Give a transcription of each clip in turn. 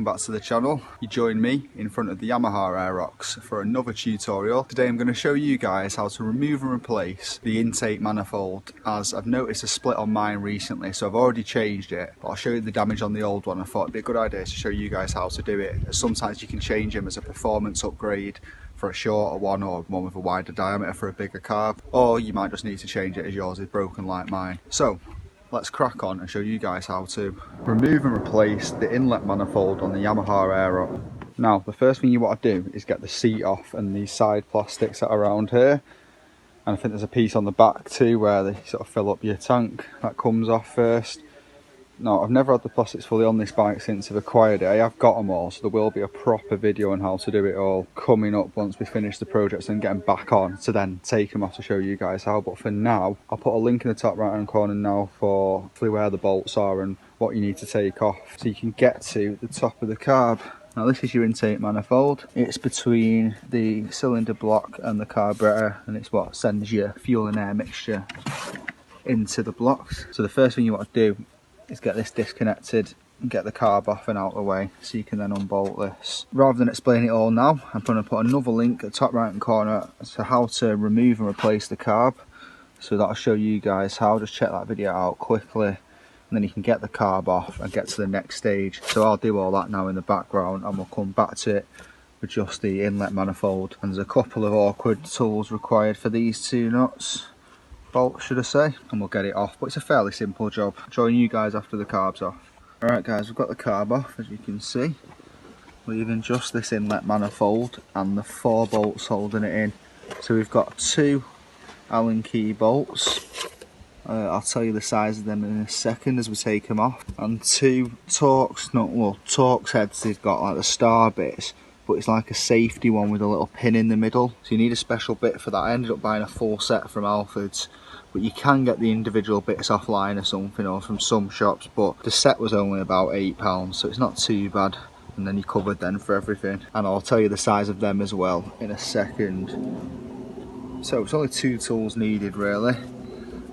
welcome back to the channel. You join me in front of the Yamaha Aerox for another tutorial. Today I'm going to show you guys how to remove and replace the intake manifold, as I've noticed a split on mine recently, so I've already changed it, but I'll show you the damage on the old one. I thought it'd be a good idea to show you guys how to do it, as sometimes you can change them as a performance upgrade for a shorter one, or one with a wider diameter for a bigger carb, or you might just need to change it as yours is broken like mine. So let's crack on and show you guys how to remove and replace the inlet manifold on the Yamaha Aerox. Now, the first thing you want to do is get the seat off and these side plastics that are around here. And I think there's a piece on the back too where they sort of fill up your tank. That comes off first. Now, I've never had the plastics fully on this bike since I've acquired it. I have got them all, so there will be a proper video on how to do it all coming up once we finish the projects and get them back on, to then take them off to show you guys how. But for now, I'll put a link in the top right hand corner now for where the bolts are and what you need to take off, so you can get to the top of the carb. Now, this is your intake manifold. It's between the cylinder block and the carburetor, and it's what sends your fuel and air mixture into the blocks. So the first thing you want to do is get this disconnected and get the carb off and out of the way, so you can then unbolt this. Rather than explain it all now, I'm going to put another link at the top right hand corner as to how to remove and replace the carb, so that'll show you guys how. Just check that video out quickly, and then you can get the carb off and get to the next stage. So I'll do all that now in the background, and we'll come back to it with just the inlet manifold. And there's a couple of awkward tools required for these two nuts, bolts should I say, and we'll get it off, but it's a fairly simple job. Join you guys after the carb's off. Alright guys, we've got the carb off, as you can see, leaving just this inlet manifold and the 4 bolts holding it in. So we've got 2 Allen key bolts, I'll tell you the size of them in a second as we take them off, and 2 Torx heads. They've got like the star bits, but it's like a safety one with a little pin in the middle, so you need a special bit for that. I ended up buying a full set from Alfred's, but you can get the individual bits offline or something, or from some shops, but the set was only about £8, so it's not too bad. And then you're covered then for everything, and I'll tell you the size of them as well in a second. So it's only 2 tools needed really.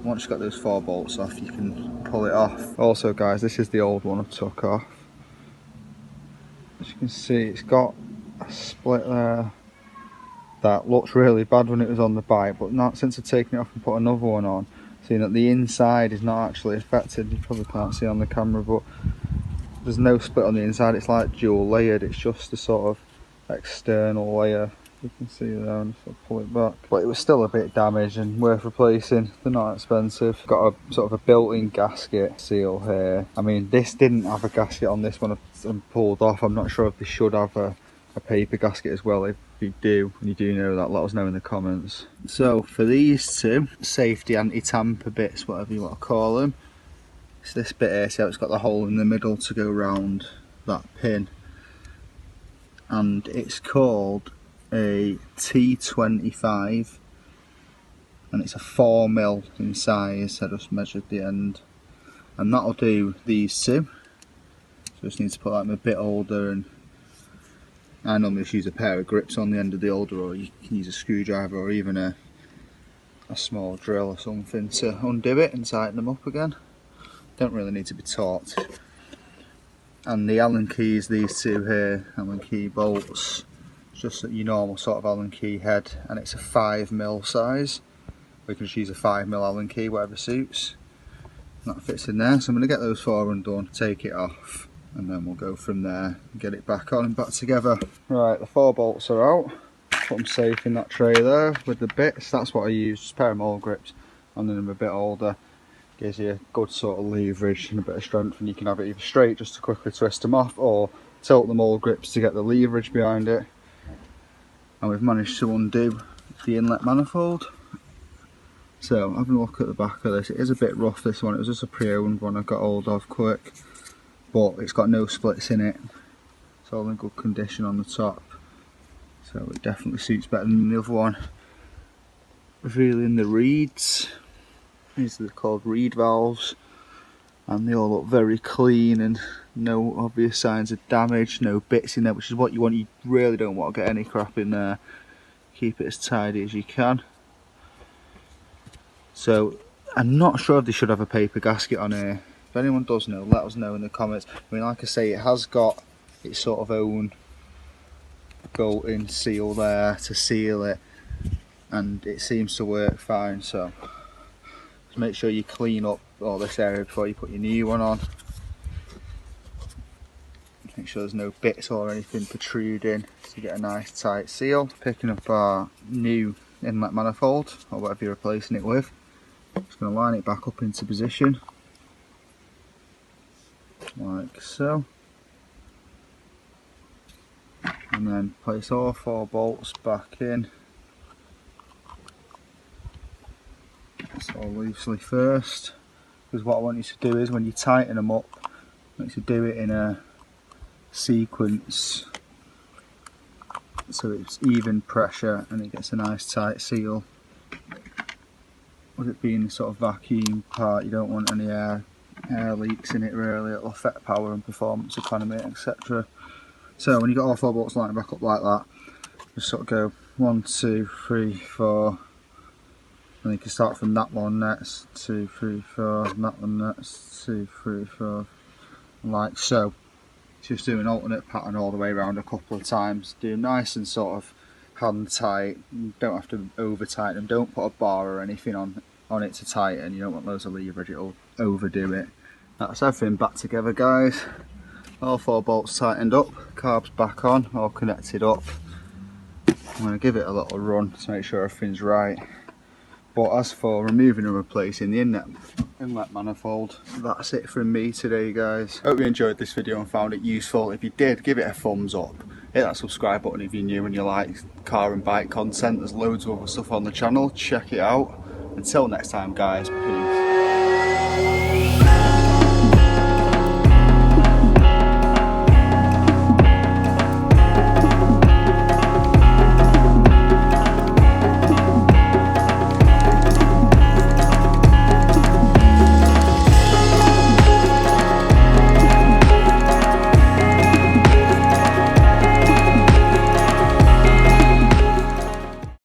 Once you've got those 4 bolts off, you can pull it off. Also guys, this is the old one I took off. As you can see, it's got a split there that looks really bad when it was on the bike, but not since I've taken it off and put another one on, seeing that the inside is not actually affected. You probably can't see on the camera, but there's no split on the inside. It's like dual layered, it's just a sort of external layer. You can see there, and I'll pull it back, but it was still a bit damaged and worth replacing. They're not expensive. Got a sort of a built-in gasket seal here. I mean, this didn't have a gasket on this one and pulled off. I'm not sure if they should have a paper gasket as well. If you do, and you do know that, let us know in the comments. So for these 2 safety anti-tamper bits, whatever you want to call them, it's this bit here. See how it's got the hole in the middle to go round that pin, and it's called a T25, and it's a 4mm in size. I just measured the end, and that'll do these 2. So just need to put them a bit older, and I normally just use a pair of grips on the end of the older, or you can use a screwdriver or even a small drill or something to undo it and tighten them up again. Don't really need to be taught. And the Allen keys, these 2 here, Allen key bolts, just your normal sort of Allen key head, and it's a 5mm size. We can just use a 5mm Allen key, whatever suits. And that fits in there, so I'm going to get those 4 undone, take it off, and then we'll go from there and get it back on and back together. Right, the 4 bolts are out. Put them safe in that tray there with the bits. That's what I use, just a pair of mole grips, and then them a bit older. Gives you a good sort of leverage and a bit of strength, and you can have it either straight just to quickly twist them off, or tilt the mole grips to get the leverage behind it. And we've managed to undo the inlet manifold. So having a look at the back of this, it is a bit rough, this one. It was just a pre-owned one I got hold of quick, but it's got no splits in it. It's all in good condition on the top, so it definitely suits better than the other one. Revealing the reeds. These are called reed valves, and they all look very clean and no obvious signs of damage, no bits in there, which is what you want. You really don't want to get any crap in there. Keep it as tidy as you can. So I'm not sure if they should have a paper gasket on here. If anyone does know, let us know in the comments. I mean, like I say, it has got its sort of own bolting seal there to seal it, and it seems to work fine. So just make sure you clean up all this area before you put your new one on. Make sure there's no bits or anything protruding to get a nice tight seal. Picking up our new inlet manifold, or whatever you're replacing it with. Just going to line it back up into position, like so. And then place all 4 bolts back in. Just all loosely first, because what I want you to do is when you tighten them up, I want you to do it in a sequence so it's even pressure and it gets a nice tight seal. With it being the sort of vacuum part, you don't want any air leaks in it really. It'll affect power and performance economy, etc. So when you got all 4 bolts lined back up like that, just sort of go 1, 2, 3, 4, and you can start from that one next, 2, 3, 4, and that one next, 2, 3, 4, like so. Just do an alternate pattern all the way around a couple of times. Do them nice and sort of hand tight. You don't have to over tighten them. Don't put a bar or anything on it to tighten. You don't want loads of leverage, it'll overdo it. That's everything back together, guys. All 4 bolts tightened up, carbs back on, all connected up. I'm going to give it a little run to make sure everything's right. But as for removing and replacing the inlet manifold, that's it from me today, guys. Hope you enjoyed this video and found it useful. If you did, give it a thumbs up. Hit that subscribe button if you're new and you like car and bike content. There's loads of other stuff on the channel. Check it out. Until next time, guys, peace.